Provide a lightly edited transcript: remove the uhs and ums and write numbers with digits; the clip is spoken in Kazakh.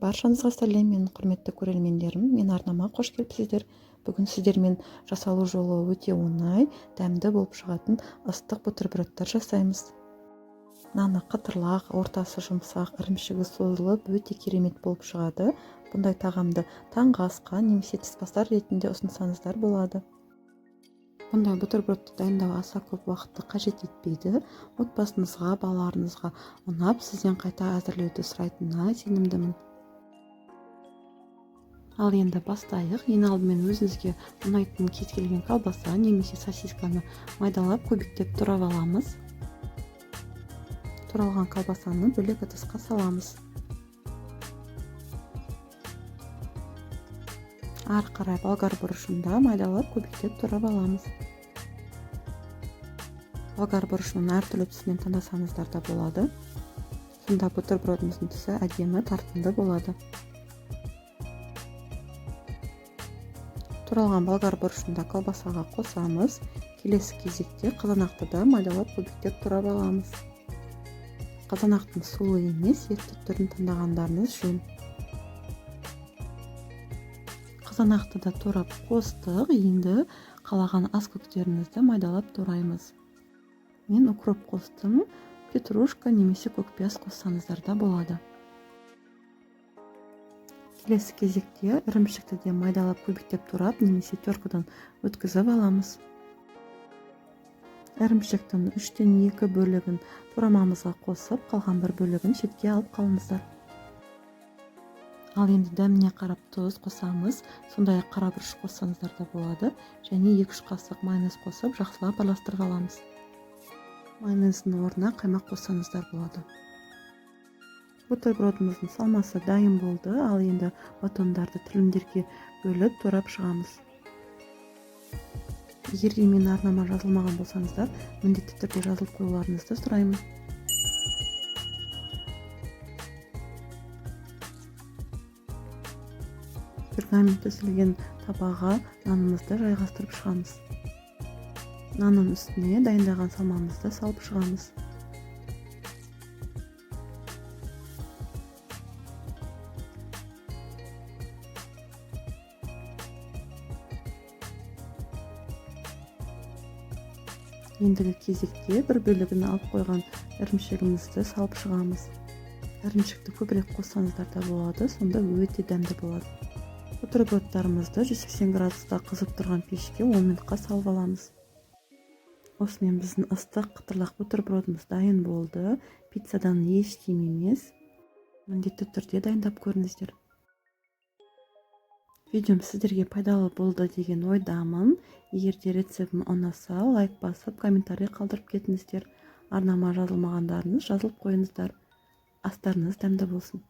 Баршаңызға сәлем, менің құрметті көрермендерім. Мен арнама қош келіпсіздер. Бүгін сіздермен жасалу жолы өте оңай, дәмді болып шығатын ыстық бутербродтар жасаймыз. Наны қытырлақ, ортасы жұмсақ, ірімшігі созылып, өте керемет болып шығады. Бұндай тағамды таңғы асқа немесе түс ретінде ұсынсаңыздар болады. Бұндай бутербродты дайындау аса көп уақытты қажет етпейді. Отбасыңызға, балаларыңызға ұнап, сізден қайта әзірлеуді сұрайтынына сенімдімін. Ал енді бастайық. Ең алдымен өзіңізге ұнайтын кез келген колбаса немесе сосисканы майдалап көбіктеп турап аламыз. Туралған колбасаны бөлек ыдысқа саламыз. Ары қарай болгар бұрышында майдалап көбіктеп турап аламыз. Болгар бұрышының әртүрлі түсінен таңдасаңыздар да болады. Сонда бутербродымыздың түсі әдемі, тартымды болады. Туралған болгар бұрышында колбасаға қосамыз. Келесі кезекте қызанақты да майдалап көбіктеп турап аламыз. Қызанақтың сулы емес, етті түрін таңдағандарыңыз жөн. Қызанақты да турап қостық. Енді қалаған ас көктеріңізді майдалап тураймыз. Мен укроп қостым. Петрушка немесе көкпияз қоссаңыздар да болады. Келесі кезекте ірімшікті де майдалап көбіктеп турап немесе теркадан өткізіп аламыз. Ірімшіктің 3/2 бөлігін турамамызға қосып, қалған бір бөлігін шетке алып қалыңыздар. Ал енді дәміне қарап тұз қосамыз. Сондай-ақ қара бұрыш қоссаңыздар да болады. Және 2-3 қасық майонез қосып, жақсылап араластырып аламыз. Майонездің орнына қаймақ қоссаңыздар болады. Бутербродымыздың салмасы дайын болды. Ал енді батондарды тілімдерге бөліп турап шығамыз. Егер де менің арнама жазылмаған болсаңыздар, міндетті түрде жазылып қоюларыңызды сұраймын. Пергамент төселген табаға нанымызды жайғастырып шығамыз. Нанның үстіне дайындаған салмамызды салып шығамыз. Ендігі кезекте бір бөлігін алып қойған ірімшігімізді салып шығамыз. Ірімшікті көбірек қоссаңыздар да болады, сонда өте дәмді болады. Бутербродтарымызды 180 градуста қызып тұрған пешке 10 минутқа салып аламыз. Осымен біздің ыстық қытырлақ бутербродымыз дайын болды. Пиццадан еш кем емес. Міндетті түрде дайындап көріңіздер. Видеом сіздерге пайдалы болды деген ойдамын. Егер де рецептім ұнаса, лайк басып, комментарий қалдырып кетіңіздер. Арнама жазылмағандарыңыз жазылып қойыңыздар. Астарыңыз дәмді болсын.